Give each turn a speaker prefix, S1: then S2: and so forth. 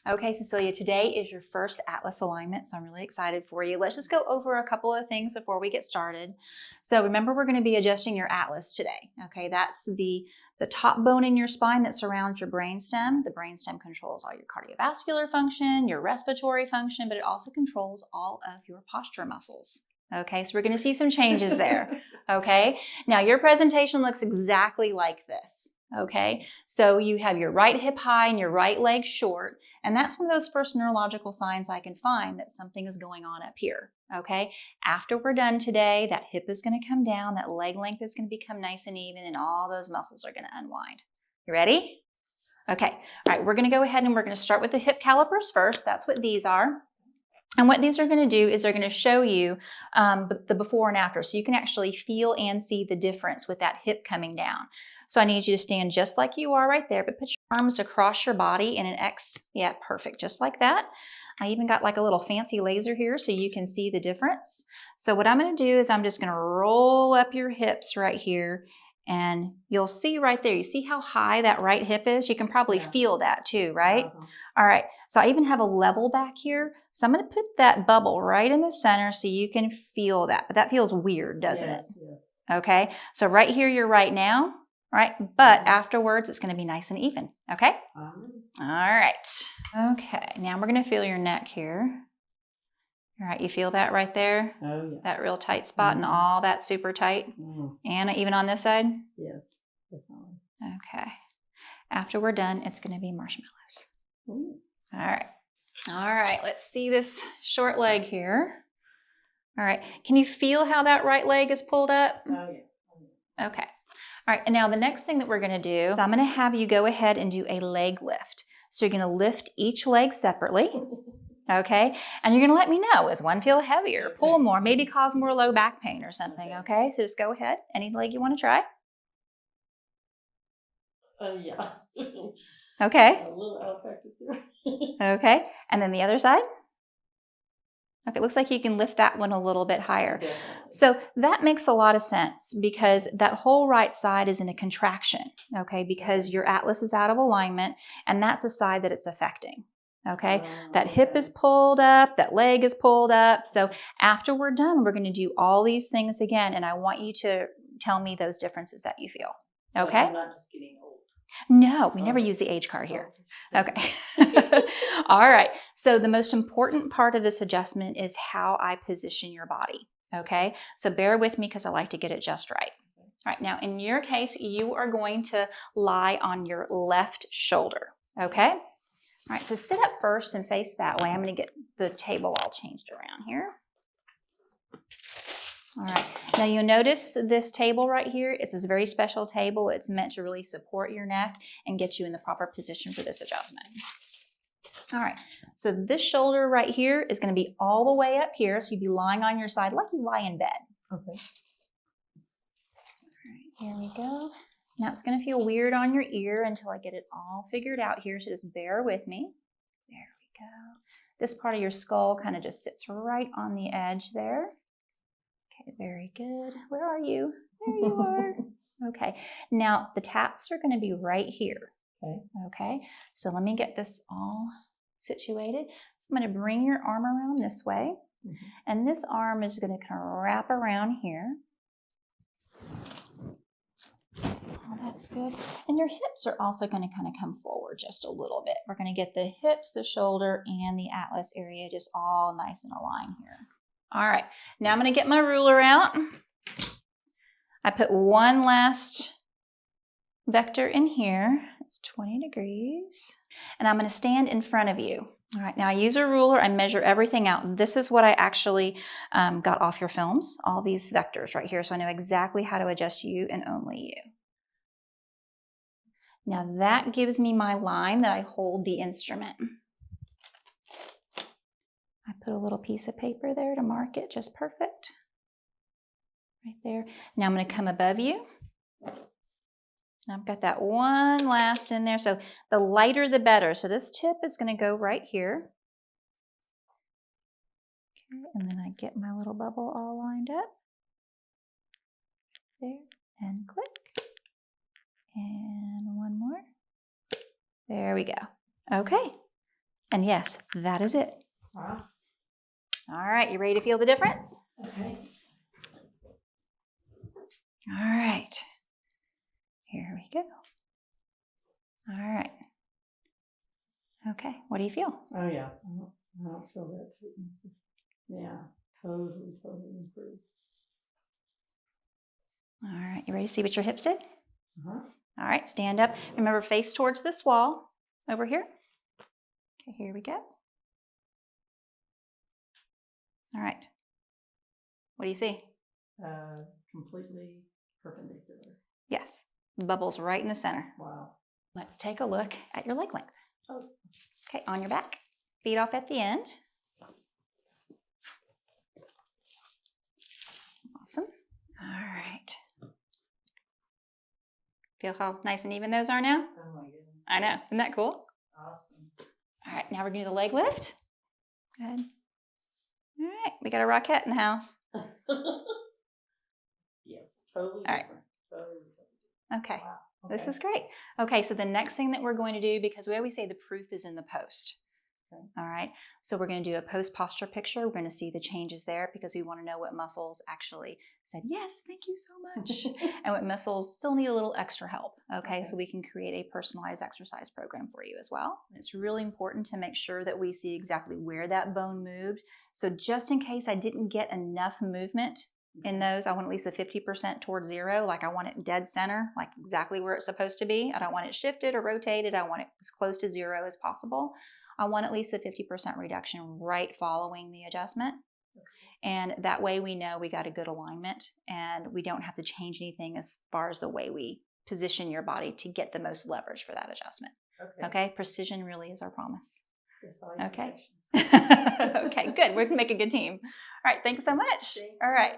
S1: Okay, Cecilia, today is your first Atlas alignment, so I'm really excited for you. Let's just go over a couple of things before we get started. So remember, we're going to be adjusting your Atlas today. Okay, that's the top bone in your spine that surrounds your brainstem. The brainstem controls all your cardiovascular function, your respiratory function, but it also controls all of your posture muscles. Okay, so we're going to see some changes there. Okay, now your presentation looks exactly like this. Okay, so you have your right hip high and your right leg short, and that's one of those first neurological signs I can find that something is going on up here. Okay, after we're done today, that hip is going to come down, that leg length is going to become nice and even, and all those muscles are going to unwind. You ready? Okay, all right, we're going to go ahead and we're going to start with the hip calipers first. That's what these are. And what these are going to do is they're going to show you the before and after, so you can actually feel and see the difference with that hip coming down. So I need you to stand just like you are right there, but put your arms across your body in an X. Yeah, perfect, just like that. I even got like a little fancy laser here so you can see the difference. So what I'm going to do is I'm just going to roll up your hips right here, and you'll see right there, you see how high that right hip is? You can probably feel that too, right? All right, so I even have a level back here. So I'm going to put that bubble right in the center so you can feel that. But that feels weird, doesn't it? Yes. Okay, so right here you're right now, right? But afterwards it's going to be nice and even, okay? All right. Okay, now we're going to feel your neck here. All right, you feel that right there? Oh, yeah. That real tight spot and all that super tight? And even on this side? Yes, definitely. Okay. After we're done, it's going to be marshmallows. Ooh. All right. All right, let's see this short leg here. All right, can you feel how that right leg is pulled up? Oh, yeah. Okay. All right, and now the next thing that we're going to do is I'm going to have you go ahead and do a leg lift. So you're going to lift each leg separately. Okay, and you're going to let me know, does one feel heavier, pull more, maybe cause more low back pain or something, okay? So just go ahead, any leg you want to try. Yeah. Okay. A little out of practice here. Okay, and then the other side. Okay, it looks like you can lift that one a little bit higher. Definitely. So that makes a lot of sense because that whole right side is in a contraction, okay, because your atlas is out of alignment, and that's the side that it's affecting. Okay, that hip is pulled up, that leg is pulled up. So after we're done, we're going to do all these things again, and I want you to tell me those differences that you feel. Okay? I'm not just getting old. No, we never use the age card here. Okay. All right. So the most important part of this adjustment is how I position your body. Okay. So bear with me because I like to get it just right. All right. Now, in your case, you are going to lie on your left shoulder. Okay. All right, so sit up first and face that way. I'm going to get the table all changed around here. All right, now you'll notice this table right here. It's this very special table. It's meant to really support your neck and get you in the proper position for this adjustment. All right, so this shoulder right here is going to be all the way up here. So you'd be lying on your side like you lie in bed. Okay. All right, here we go. Now it's going to feel weird on your ear until I get it all figured out here, so just bear with me. There we go. This part of your skull kind of just sits right on the edge there. Okay, very good. Where are you? There you are. Okay, now the taps are going to be right here. Okay. Okay, so let me get this all situated. So I'm going to bring your arm around this way, and this arm is going to kind of wrap around here. Oh, that's good. And your hips are also going to kind of come forward just a little bit. We're going to get the hips, the shoulder, and the atlas area just all nice and aligned here. All right, now I'm going to get my ruler out. I put one last vector in here. It's 20 degrees. And I'm going to stand in front of you. All right, now I use a ruler. I measure everything out. This is what I actually got off your films, all these vectors right here. So I know exactly how to adjust you and only you. Now that gives me my line that I hold the instrument. I put a little piece of paper there to mark it just perfect. Right there. Now I'm going to come above you. I've got that one last in there. So the lighter the better. So this tip is going to go right here. Okay, and then I get my little bubble all lined up. There, and click. And one more. There we go. Okay. And yes, that is it.
S2: Wow.
S1: All right, you ready to feel the difference?
S2: Okay.
S1: All right. Here we go. All right. Okay, what do you feel?
S2: Oh yeah. I don't feel that tightness. Yeah. Totally improved.
S1: All right, you ready to see what your hips did?
S2: Uh-huh.
S1: All right, stand up. Remember, face towards this wall over here. Okay, here we go. All right. What do you see?
S2: Completely perpendicular.
S1: Yes, bubbles right in the center.
S2: Wow.
S1: Let's take a look at your leg length.
S2: Oh.
S1: Okay, on your back, feet off at the end. Awesome. All right. Feel how nice and even those are now?
S2: Oh my goodness.
S1: I know. Isn't that cool?
S2: Awesome.
S1: All right, now we're going to do the leg lift. Good. All right, we got a rockette in the house.
S2: Yes, totally
S1: All right.
S2: different. Totally different.
S1: Okay.
S2: Wow.
S1: This is great. Okay, so the next thing that we're going to do, because we always say the proof is in the post.
S2: Okay.
S1: All right, so we're going to do a post posture picture. We're going to see the changes there because we want to know what muscles actually said, yes, thank you so much, and what muscles still need a little extra help. Okay, so we can create a personalized exercise program for you as well. It's really important to make sure that we see exactly where that bone moved. So just in case I didn't get enough movement in those, I want at least a 50% towards zero. Like I want it dead center, like exactly where it's supposed to be. I don't want it shifted or rotated. I want it as close to zero as possible. I want at least a 50% reduction right following the adjustment. And that way we know we got a good alignment and we don't have to change anything as far as the way we position your body to get the most leverage for that adjustment. Okay? Precision really is our promise. Okay? Okay, good. We're going to make a good team. All right, thanks so much. All right.